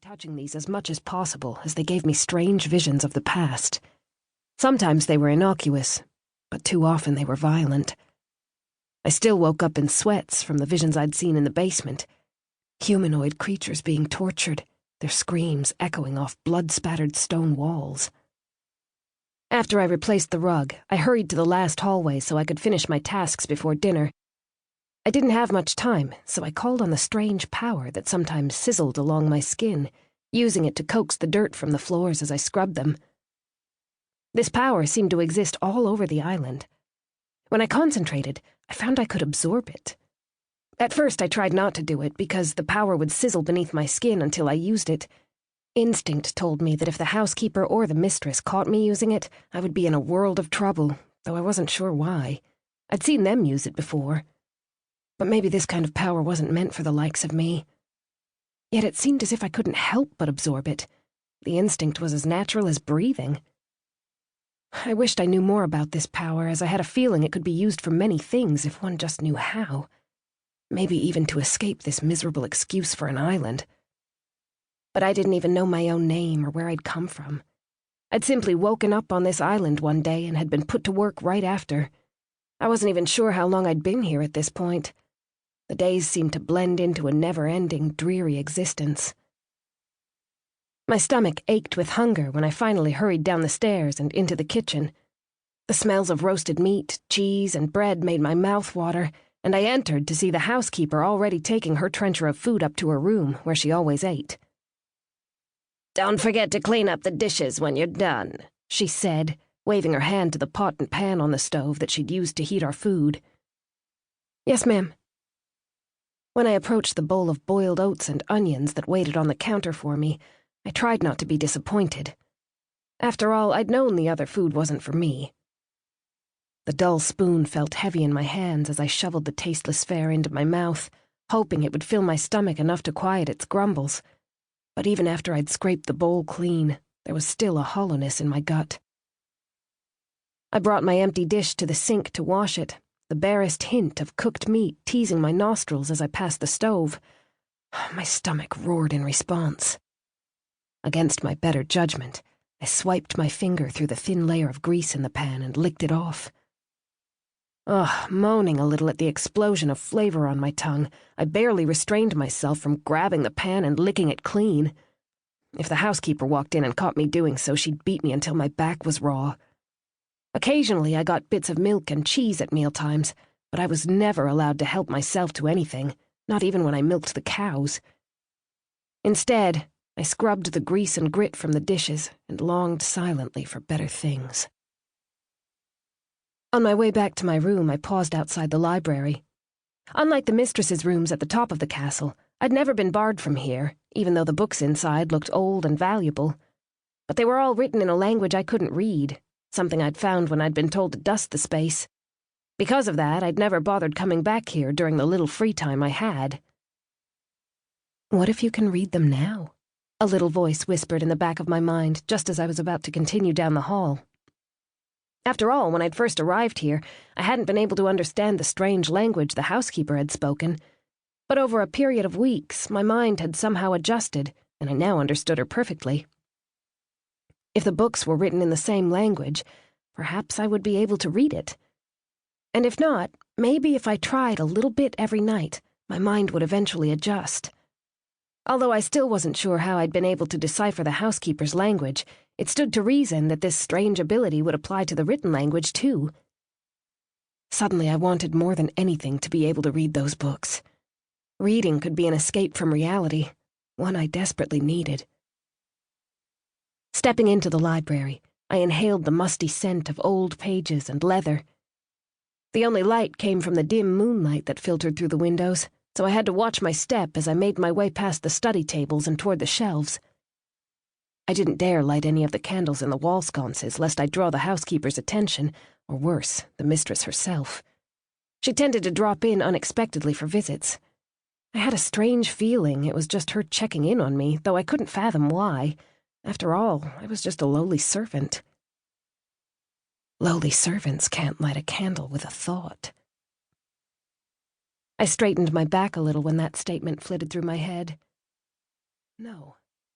touching these as much as possible, as they gave me strange visions of the past. Sometimes they were innocuous, but too often they were violent. I still woke up in sweats from the visions I'd seen in the basement. Humanoid creatures being tortured, their screams echoing off blood-spattered stone walls. After I replaced the rug, I hurried to the last hallway so I could finish my tasks before dinner. I didn't have much time, so I called on the strange power that sometimes sizzled along my skin, using it to coax the dirt from the floors as I scrubbed them. This power seemed to exist all over the island. When I concentrated, I found I could absorb it. At first, I tried not to do it because the power would sizzle beneath my skin until I used it. Instinct told me that if the housekeeper or the mistress caught me using it, I would be in a world of trouble, though I wasn't sure why. I'd seen them use it before. But maybe this kind of power wasn't meant for the likes of me. Yet it seemed as if I couldn't help but absorb it. The instinct was as natural as breathing. I wished I knew more about this power, as I had a feeling it could be used for many things if one just knew how. Maybe even to escape this miserable excuse for an island. But I didn't even know my own name or where I'd come from. I'd simply woken up on this island one day and had been put to work right after. I wasn't even sure how long I'd been here at this point. The days seemed to blend into a never-ending, dreary existence. My stomach ached with hunger when I finally hurried down the stairs and into the kitchen. The smells of roasted meat, cheese, and bread made my mouth water, and I entered to see the housekeeper already taking her trencher of food up to her room, where she always ate. "Don't forget to clean up the dishes when you're done," she said, waving her hand to the pot and pan on the stove that she'd used to heat our food. "Yes, ma'am." When I approached the bowl of boiled oats and onions that waited on the counter for me, I tried not to be disappointed. After all, I'd known the other food wasn't for me. The dull spoon felt heavy in my hands as I shoveled the tasteless fare into my mouth, hoping it would fill my stomach enough to quiet its grumbles. But even after I'd scraped the bowl clean, there was still a hollowness in my gut. I brought my empty dish to the sink to wash it, the barest hint of cooked meat teasing my nostrils as I passed the stove. My stomach roared in response. Against my better judgment, I swiped my finger through the thin layer of grease in the pan and licked it off. Moaning a little at the explosion of flavor on my tongue, I barely restrained myself from grabbing the pan and licking it clean. If the housekeeper walked in and caught me doing so, she'd beat me until my back was raw. Occasionally, I got bits of milk and cheese at mealtimes, but I was never allowed to help myself to anything, not even when I milked the cows. Instead, I scrubbed the grease and grit from the dishes and longed silently for better things. On my way back to my room, I paused outside the library. Unlike the mistress's rooms at the top of the castle, I'd never been barred from here, even though the books inside looked old and valuable. But they were all written in a language I couldn't read, something I'd found when I'd been told to dust the space. Because of that, I'd never bothered coming back here during the little free time I had. "What if you can read them now?" a little voice whispered in the back of my mind just as I was about to continue down the hall. After all, when I'd first arrived here, I hadn't been able to understand the strange language the housekeeper had spoken. But over a period of weeks, my mind had somehow adjusted, and I now understood her perfectly. If the books were written in the same language, perhaps I would be able to read it. And if not, maybe if I tried a little bit every night, my mind would eventually adjust. Although I still wasn't sure how I'd been able to decipher the housekeeper's language, it stood to reason that this strange ability would apply to the written language, too. Suddenly, I wanted more than anything to be able to read those books. Reading could be an escape from reality, one I desperately needed. Stepping into the library, I inhaled the musty scent of old pages and leather. The only light came from the dim moonlight that filtered through the windows, so I had to watch my step as I made my way past the study tables and toward the shelves. I didn't dare light any of the candles in the wall sconces lest I draw the housekeeper's attention, or worse, the mistress herself. She tended to drop in unexpectedly for visits. I had a strange feeling it was just her checking in on me, though I couldn't fathom why. After all, I was just a lowly servant. Lowly servants can't light a candle with a thought. I straightened my back a little when that statement flitted through my head. No,